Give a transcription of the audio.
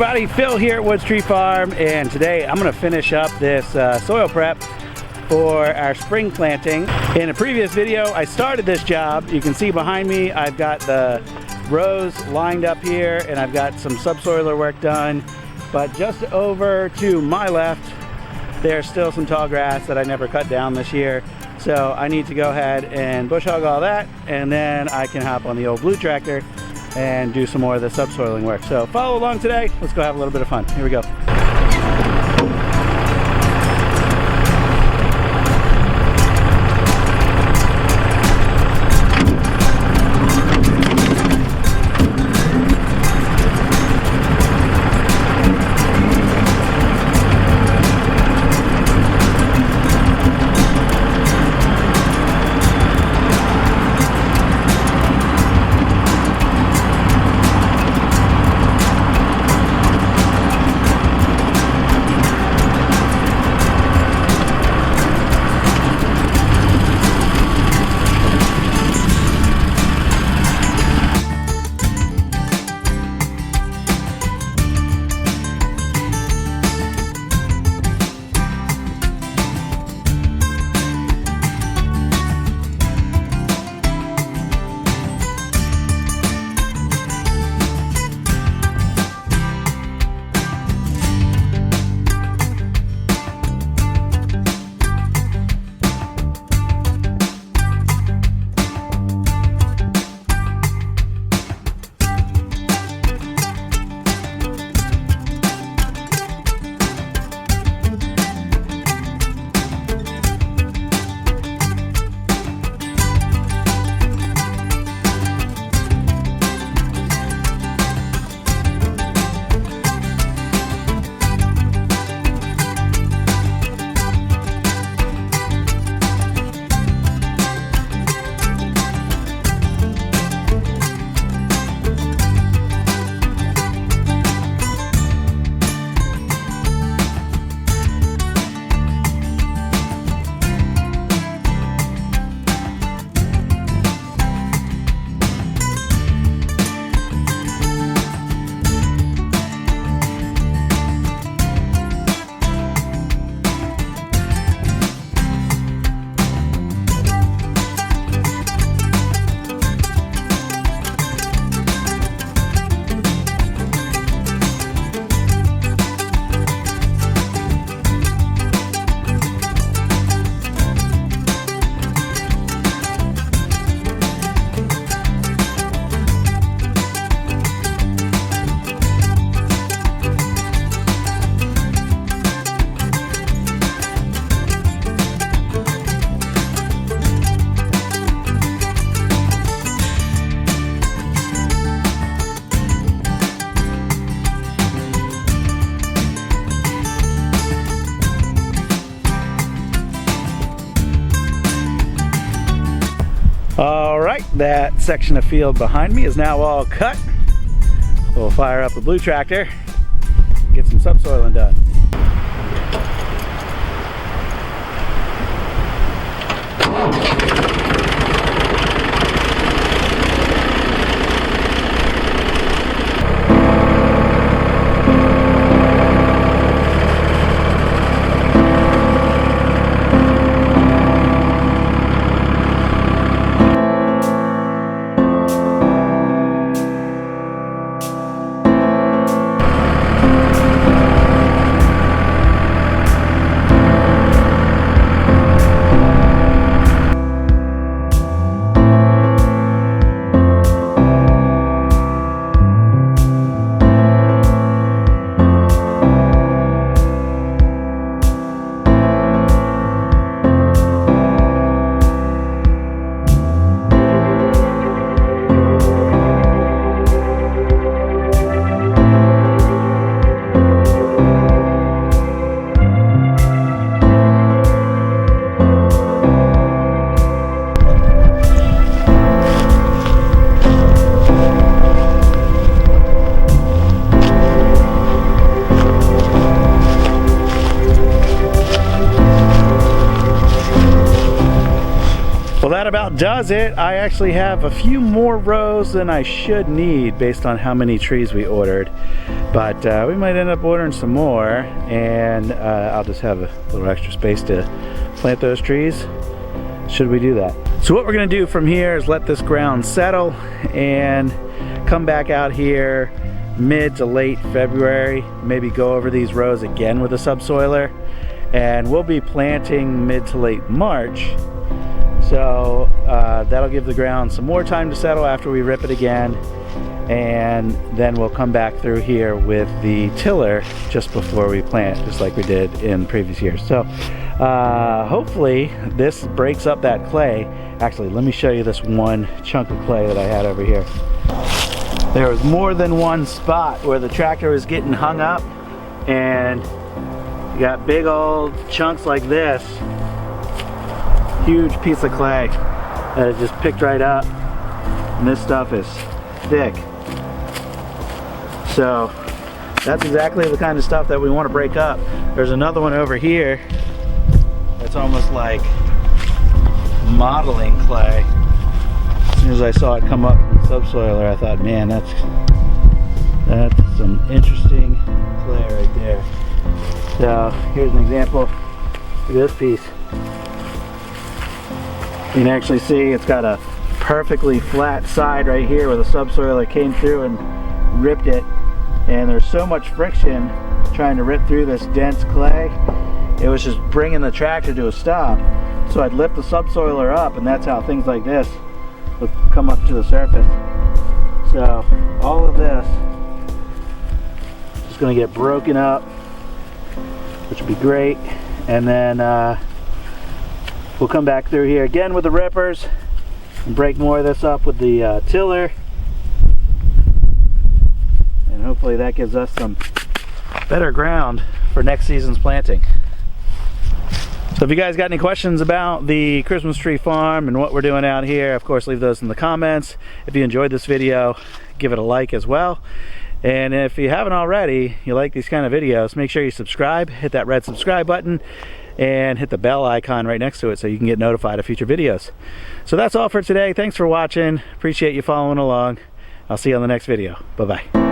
everybody, Phil here at Woods Tree Farm, and today I'm going to finish up this soil prep for our spring planting. In a previous video I started this job. You can see behind me I've got the rows lined up here and I've got some subsoiler work done, but just over to my left there's still some tall grass that I never cut down this year. So I need to go ahead and bush hog all that, and then I can hop on the old blue tractor and do some more of the subsoiling work. So follow along today. Let's go have a little bit of fun. Here we go. Alright, that section of field behind me is now all cut. We'll fire up the blue tractor, get some subsoiling done. about does it. I actually have a few more rows than I should need based on how many trees we ordered, but we might end up ordering some more, and I'll just have a little extra space to plant those trees should we do that. So what we're going to do from here is let this ground settle and come back out here mid to late February, maybe go over these rows again with a subsoiler, and we'll be planting mid to late March. So that'll give the ground some more time to settle after we rip it again, and then we'll come back through here with the tiller just before we plant, just like we did in previous years. So hopefully this breaks up that clay. Actually, let me show you this one chunk of clay that I had over here. There was more than one spot where the tractor was getting hung up, and you got big old chunks like this, huge piece of clay that it just picked right up, and this stuff is thick. So that's exactly the kind of stuff that we want to break up. There's another one over here that's almost like modeling clay. As soon as I saw it come up from the subsoiler, I thought, man, that's some interesting clay right there. So here's an example. Look at this piece. You can actually see it's got a perfectly flat side right here where the subsoiler came through and ripped it. And there's so much friction trying to rip through this dense clay, it was just bringing the tractor to a stop. So I'd lift the subsoiler up, and that's how things like this would come up to the surface. So all of this is going to get broken up, which would be great. And then we'll come back through here again with the rippers and break more of this up with the tiller. And hopefully that gives us some better ground for next season's planting. So if you guys got any questions about the Christmas tree farm and what we're doing out here, of course leave those in the comments. If you enjoyed this video, give it a like as well. And if you haven't already, you like these kind of videos, make sure you subscribe, hit that red subscribe button, and hit the bell icon right next to it so you can get notified of future videos. So that's all for today. Thanks for watching. Appreciate you following along. I'll see you on the next video. Bye-bye.